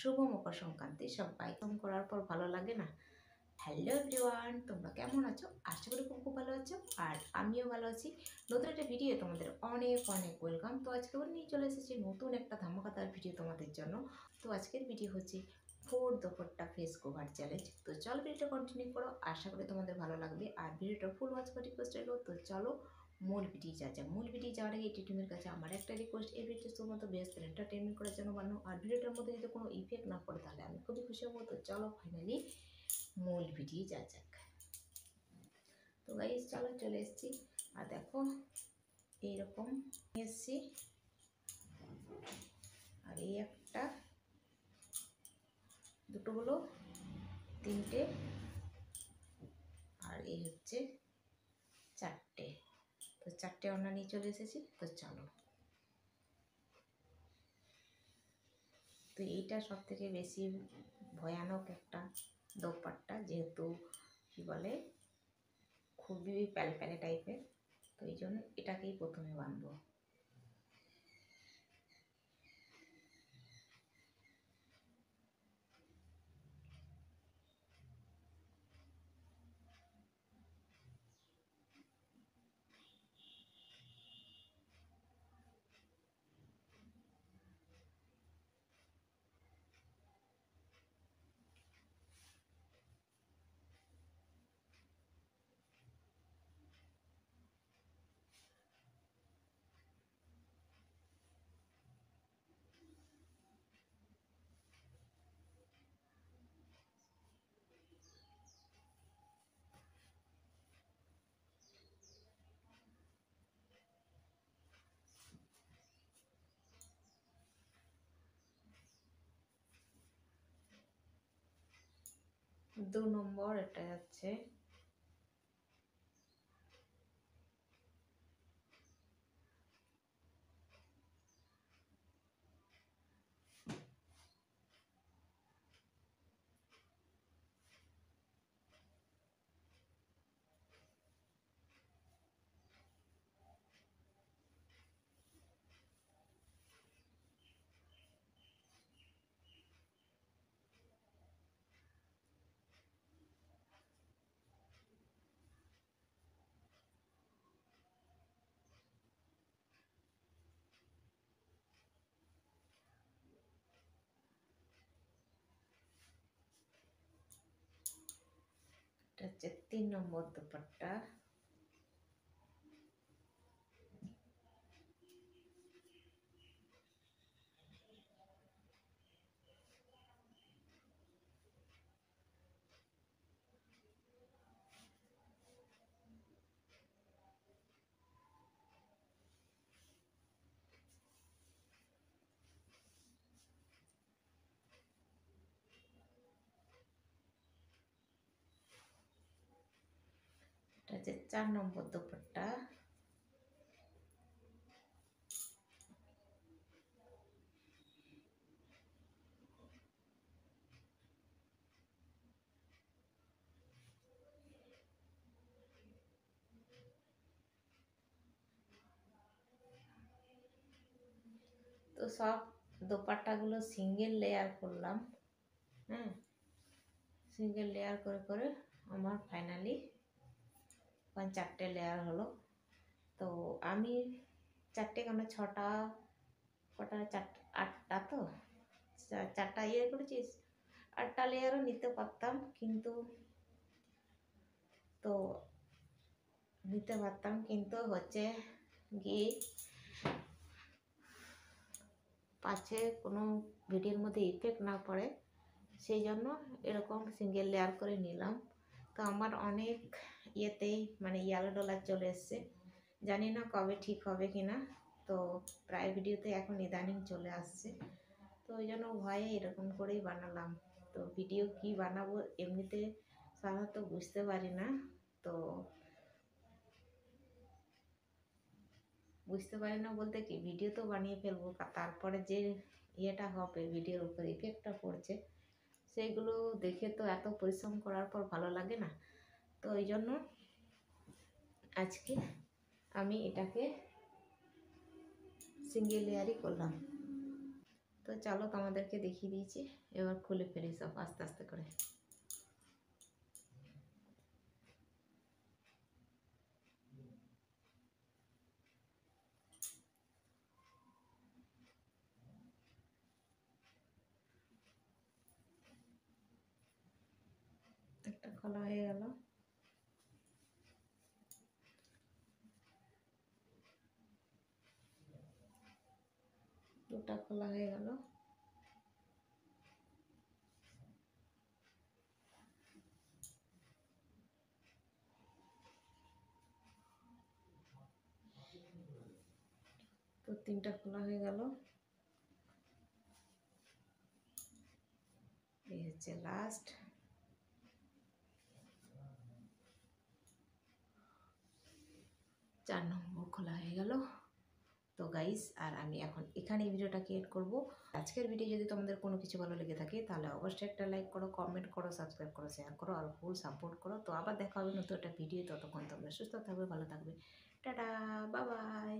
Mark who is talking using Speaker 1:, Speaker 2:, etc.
Speaker 1: শুভ মকর সংক্রান্তি সবাই করার পর ভালো লাগে না? হ্যালো এভরিওয়ান, তোমরা কেমন আছো? আশা করি খুব খুব ভালো আছো, আর আমিও ভালো আছি। নতুন একটা ভিডিও তোমাদের অনেক অনেক ওয়েলকাম। তো আজকে নিয়ে চলে এসেছি নতুন একটা ধামাকাদার ভিডিও তোমাদের জন্য। তো আজকের ভিডিও হচ্ছে 4 ফেস কভার চ্যালেঞ্জ। তো চলো ভিডিওটা কন্টিনিউ করো, আশা করি তোমাদের ভালো লাগবে। আর ভিডিওটা ফুল ওয়াচ করে রিকোয়েস্ট রইলো। তো চলো মূল ভিডিও মূল ভিডিও যাওয়ার আগে টিমের কাছে আমার একটা রিকোয়েস্ট, এই ভিডিও শুধুমাত্র বেস্ট এন্টারটেনমেন্ট করার জন্য বানানো। আর ভিডিওটার মধ্যে যদি কোনো ইফেক্ট না পড়ে তাহলে আমি খুবই খুশি হবো। তো চলো ফাইনালি মূল ভিডিও যাক। তো গাইস চলো চলে এসেছি, আর দেখো এইরকম এসেছি। আর এই একটা, দুটো হলো, তিনটে, আর এই হচ্ছে চারটে। তো চারটে ওড়না নিয়ে চলে এসেছি। তো চলো, তো এইটা সব থেকে বেশি ভয়ানক একটা দোপাট্টা, যেহেতু কি বলে খুবই প্যালপ্যালে টাইপের। তো এই জন্য এটাকেই প্রথমে বাঁধবো। 2 নম্বর এটা যাচ্ছে। এটা হচ্ছে 3 নম্বর দুপাট্টা। এটা হচ্ছে 4 নম্বর দুপাট্টা। তো সব দোপাট্টাগুলো সিঙ্গেল লেয়ার করলাম। হ্যাঁ, সিঙ্গেল লেয়ার করে করে আমার ফাইনালি 4টে লেয়ার হলো। তো আমি 4টে কেন 6টা, কটা, 8টা, তো 4টা ইয়ে করেছিস। 8টা লেয়ারও নিতে পারতাম, কিন্তু তো নিতে পারতাম, কিন্তু হচ্ছে গিয়ে পাছে কোনো ভিডিওর মধ্যে ইফেক্ট না পড়ে, সেই জন্য এরকম সিঙ্গেল লেয়ার করে নিলাম। তো আমার অনেক ইয়েতেই মানে ইয়েলো ডলার চলে এসছে, জানি না কবে ঠিক হবে কিনা। তো প্রায় ভিডিওতে এখন ইদানিং চলে আসছে, তো ওই জন্য ভয়ে এরকম করেই বানালাম। তো ভিডিও কি বানাবো এমনিতে সাধারণত বুঝতে পারি না। তো বুঝতে পারি না বলতে কি, ভিডিও তো বানিয়ে ফেলবো, তারপরে যে ইয়েটা হবে ভিডিওর উপর ইফেক্টটা পড়ছে, সেইগুলো দেখে তো এত পরিশ্রম করার পর ভালো লাগে না। তো এই জন্য আজকে আমি এটাকে সিঙ্গেল লেয়ারই করলাম। তো তো চলো তোমাদেরকে দেখিয়ে দিয়েছি, এবার খুলে ফেলি সব আস্তে আস্তে করে। একটা খোলা হয়ে গেল, দুটা খোলা হয়ে গেল, তো তিনটা খোলা হয়ে গেল। এই হচ্ছে লাস্ট। চার নম্বর খোলা হয়ে গেল। তো গাইস, আর আমি এখন এখানে ভিডিওটাকে এড করব। আজকের ভিডিও যদি তোমাদের কোনো কিছু ভালো লেগে থাকে তাহলে অবশ্যই একটা লাইক করো, কমেন্ট করো, সাবস্ক্রাইব করো, শেয়ার করো আর ফুল সাপোর্ট করো। তো আবার দেখা হবে নতুন একটা ভিডিও। ততক্ষণ তোমরা সুস্থ থাকবে, ভালো থাকবে। Tata, bye bye.